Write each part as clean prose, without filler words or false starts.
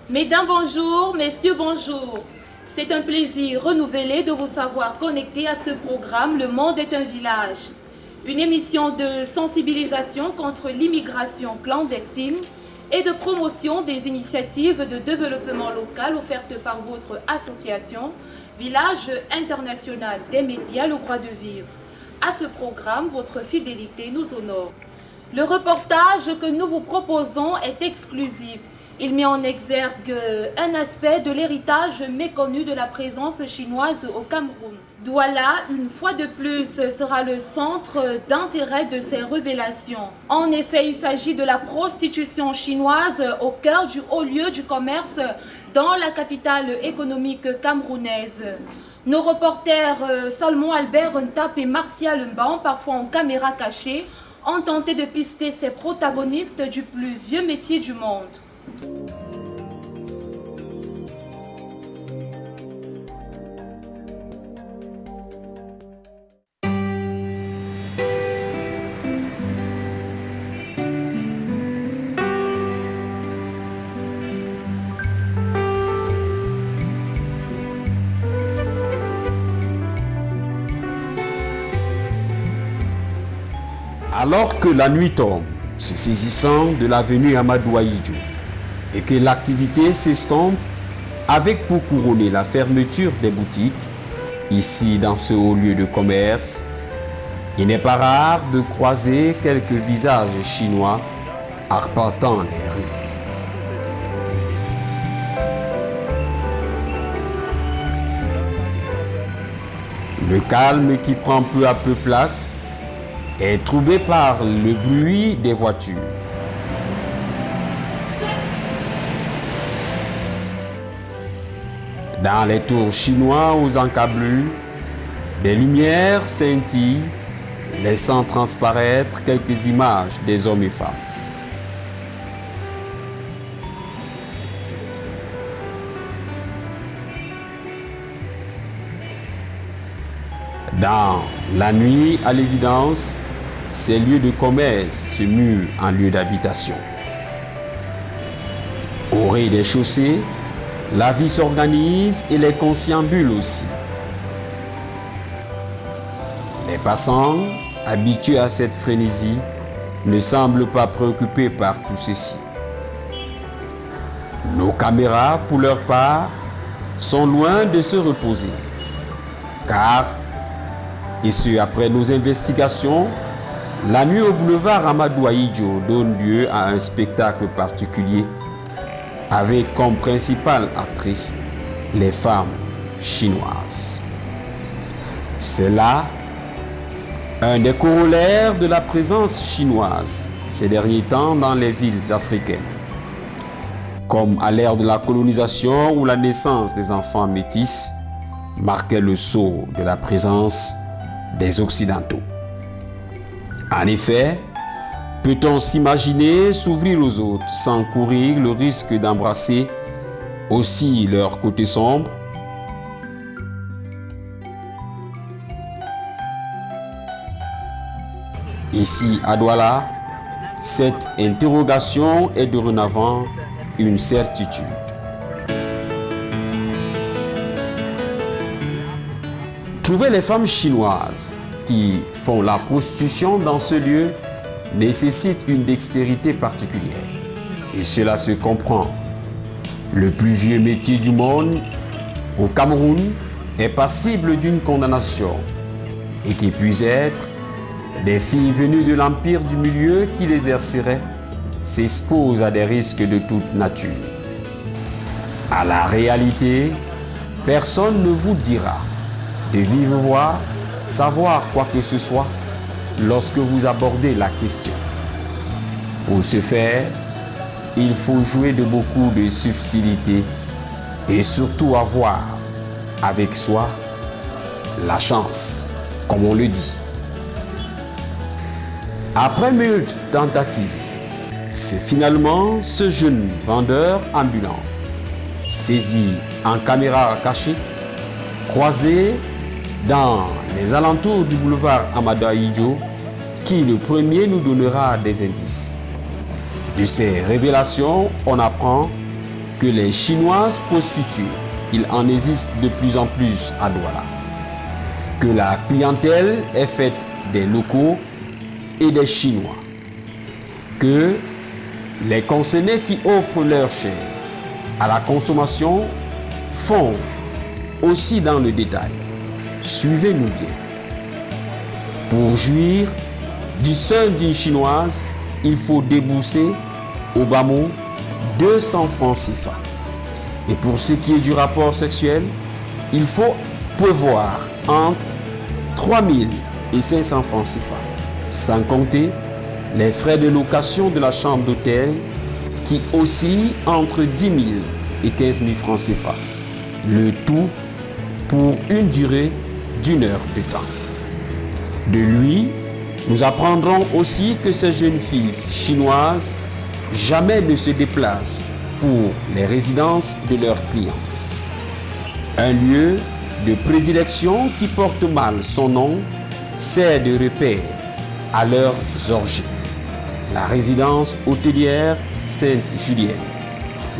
Mesdames, bonjour, messieurs, bonjour. C'est un plaisir renouvelé de vous savoir connectés à ce programme Le Monde est un village. Une émission de sensibilisation contre l'immigration clandestine et de promotion des initiatives de développement local offertes par votre association Village international des médias Le Droit de Vivre. À ce programme, votre fidélité nous honore. Le reportage que nous vous proposons est exclusif. Il met en exergue un aspect de l'héritage méconnu de la présence chinoise au Cameroun. Douala, une fois de plus, sera le centre d'intérêt de ces révélations. En effet, il s'agit de la prostitution chinoise au cœur du haut lieu du commerce dans la capitale économique camerounaise. Nos reporters Salmon Albert Ntap et Martial Mban, parfois en caméra cachée, ont tenté de pister ces protagonistes du plus vieux métier du monde. Alors que la nuit tombe, se saisissant de l'avenue Amadou Ahidjo, et que l'activité s'estompe avec pour couronner la fermeture des boutiques, ici dans ce haut lieu de commerce, il n'est pas rare de croiser quelques visages chinois arpentant les rues. Le calme qui prend peu à peu place est troublé par le bruit des voitures. Dans les tours chinois aux encablures, des lumières scintillent, laissant transparaître quelques images des hommes et femmes. Dans la nuit, à l'évidence, ces lieux de commerce se muent en lieux d'habitation. Au rez-de-chaussée, la vie s'organise et les conciliabules aussi. Les passants, habitués à cette frénésie, ne semblent pas préoccupés par tout ceci. Nos caméras, pour leur part, sont loin de se reposer, car, et ce après nos investigations, la nuit au boulevard Amadou Ahidjo donne lieu à un spectacle particulier avec comme principale actrice les femmes chinoises. C'est là un des corollaires de la présence chinoise ces derniers temps dans les villes africaines, comme à l'ère de la colonisation où la naissance des enfants métis marquait le sceau de la présence des Occidentaux. En effet, peut-on s'imaginer s'ouvrir aux autres sans courir le risque d'embrasser aussi leur côté sombre? Ici à Douala, cette interrogation est dorénavant une certitude. Trouver les femmes chinoises qui font la prostitution dans ce lieu nécessite une dextérité particulière. Et cela se comprend. Le plus vieux métier du monde, au Cameroun, est passible d'une condamnation et qui puisse être des filles venues de l'empire du milieu qui l'exerceraient s'exposent à des risques de toute nature. À la réalité, personne ne vous dira de vive voix savoir quoi que ce soit lorsque vous abordez la question. Pour ce faire, il faut jouer de beaucoup de subtilité et surtout avoir avec soi la chance, comme on le dit. Après moult tentatives, c'est finalement ce jeune vendeur ambulant, saisi en caméra cachée, croisé dans les alentours du boulevard Amadou Ahidjo, qui le premier nous donnera des indices. De ces révélations, on apprend que les Chinoises prostituées, il en existe de plus en plus à Douala. Que la clientèle est faite des locaux et des Chinois. Que les concernés qui offrent leur chair à la consommation font aussi dans le détail. Suivez-nous bien. Pour jouir du sein d'une Chinoise, il faut débourser au bas mot 200 francs CFA. Et pour ce qui est du rapport sexuel, il faut prévoir entre 3000 et 500 francs CFA, sans compter les frais de location de la chambre d'hôtel qui oscillent entre 10 000 et 15 000 francs CFA. Le tout pour une durée d'1 heure de temps. De lui, nous apprendrons aussi que ces jeunes filles chinoises jamais ne se déplacent pour les résidences de leurs clients. Un lieu de prédilection qui porte mal son nom sert de repère à leurs orgies. La résidence hôtelière Sainte-Julienne.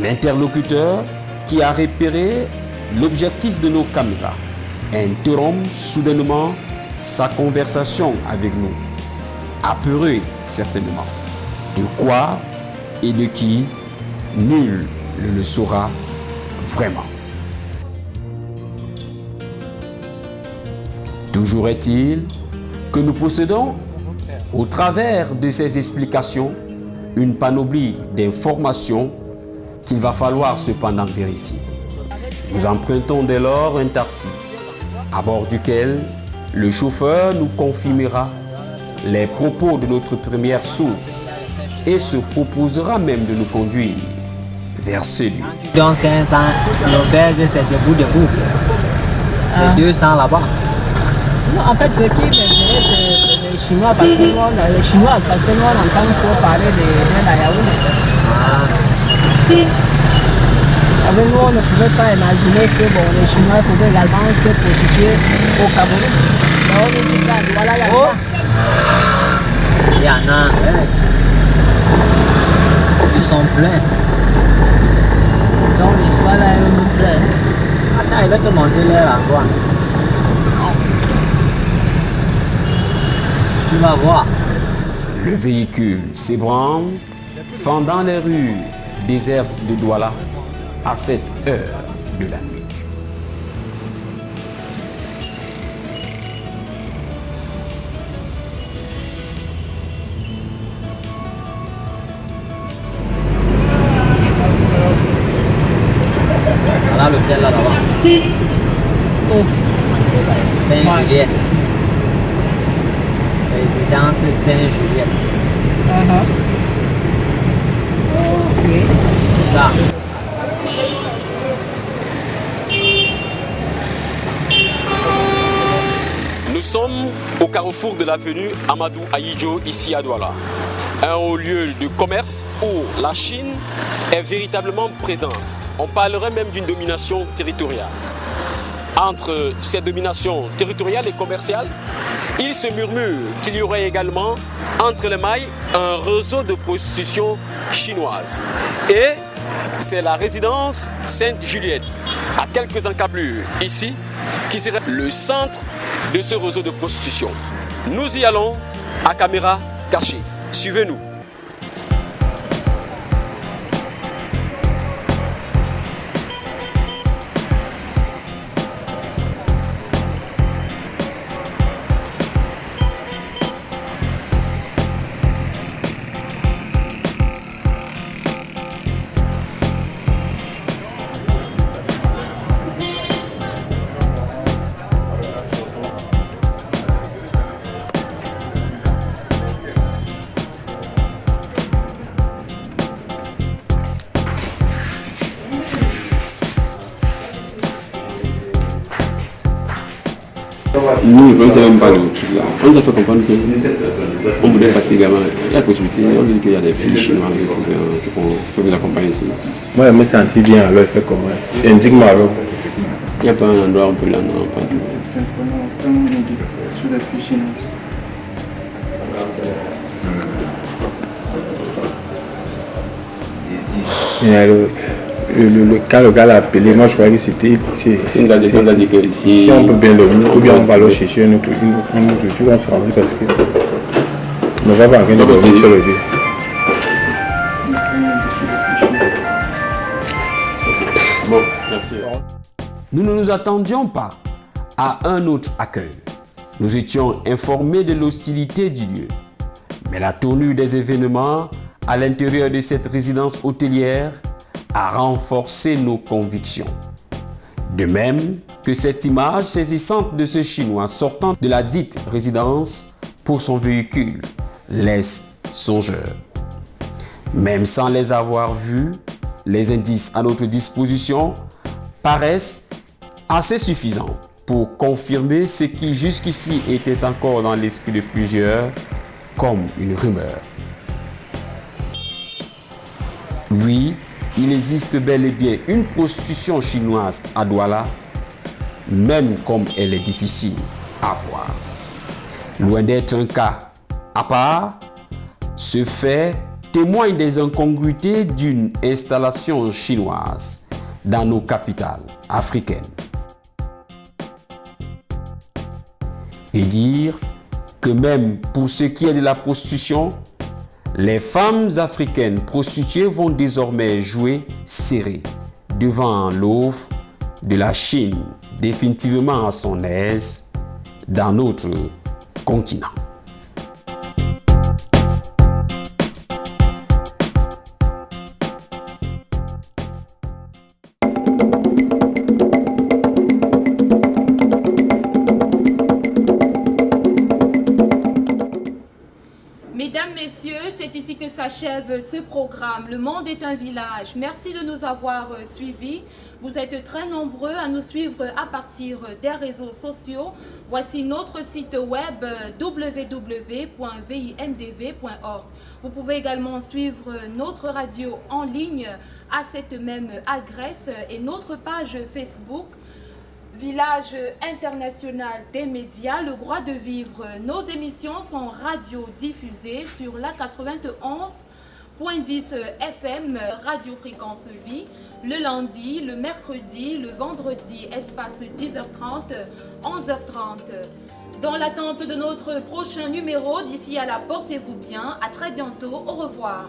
L'interlocuteur qui a repéré l'objectif de nos caméras interrompt soudainement sa conversation avec nous, apeuré certainement. De quoi et de qui, nul ne le saura vraiment. Toujours est-il que nous possédons, au travers de ces explications, une panoplie d'informations qu'il va falloir cependant vérifier. Nous empruntons dès lors un taxi, à bord duquel le chauffeur nous confirmera les propos de notre première source et se proposera même de nous conduire vers celui. Dans 500, l'auberge c'est debout. C'est 200 là-bas. Non, en fait, ce qui m'intéresse, c'est les Chinois, parce que nous, les Chinoises, parce que nous, on entend trop parler de la Yaoundé. Parce que nous, on ne pouvait pas imaginer que bon, les Chinois pouvaient également se prostituer au Cameroun. Mais on nous dit qu'à Douala, il y a Oh. Il y en a. Ils sont pleins. donc l'espoir là est un frère. Attends, il va te montrer leur endroit. Tu vas voir. Le véhicule s'ébranle, fendant les rues désertes de Douala à cette heure de la nuit. Voilà l'hôtel là-bas. Oh. Saint-Juliette. Résidence Saint-Juliette. Ok. Ça. Nous sommes au carrefour de l'avenue Amadou Ahidjo, ici à Douala. Un haut lieu de commerce où la Chine est véritablement présente. On parlerait même d'une domination territoriale. Entre ces dominations territoriales et commerciales, il se murmure qu'il y aurait également entre les mailles un réseau de prostitution chinoise. Et c'est la résidence Sainte-Juliette, à quelques encablures ici, qui serait le centre de ce réseau de prostitution. Nous y allons à caméra cachée. Suivez-nous. Nous, on ne sait même pas le truc là. On nous a fait comprendre qu'on voulait passer également. Il y a la possibilité, on dit qu'il y a des filles chinoises qui vous accompagner ici. Moi, je me sentis bien, alors il fait comment? Indique-moi alors. Il n'y a pas un endroit où on peut l'en pas du Sur les filles chinoises. Et alors, Quand le gars l'a appelé, moi je croyais que c'était. Il nous a dit que si on peut bien le mieux, ou bien on va aller chercher un autre jour, on se rend parce que. On ne va pas rien de dormir sur le vieux. Bon, merci. Nous ne nous attendions pas à un autre accueil. Nous étions informés de l'hostilité du lieu. Mais la tournure des événements à l'intérieur de cette résidence hôtelière a renforcé nos convictions. De même que cette image saisissante de ce Chinois sortant de la dite résidence pour son véhicule laisse songeur. Même sans les avoir vus, les indices à notre disposition paraissent assez suffisants pour confirmer ce qui jusqu'ici était encore dans l'esprit de plusieurs comme une rumeur. Oui, il existe bel et bien une prostitution chinoise à Douala, même comme elle est difficile à voir. Loin d'être un cas à part, ce fait témoigne des incongruités d'une installation chinoise dans nos capitales africaines. Et dire que même pour ce qui est de la prostitution, les femmes africaines prostituées vont désormais jouer serré devant l'offre de la Chine, définitivement à son aise dans notre continent. Mesdames, Messieurs, c'est ici que s'achève ce programme. Le monde est un village. Merci de nous avoir suivis. Vous êtes très nombreux à nous suivre à partir des réseaux sociaux. Voici notre site web www.vimdv.org. Vous pouvez également suivre notre radio en ligne à cette même adresse et notre page Facebook. Village international des médias, le droit de vivre. Nos émissions sont radio-diffusées sur la 91.10 FM, Radio Fréquence Vie, le lundi, le mercredi, le vendredi, espace 10h30, 11h30. Dans l'attente de notre prochain numéro, d'ici à là, portez-vous bien. À très bientôt. Au revoir.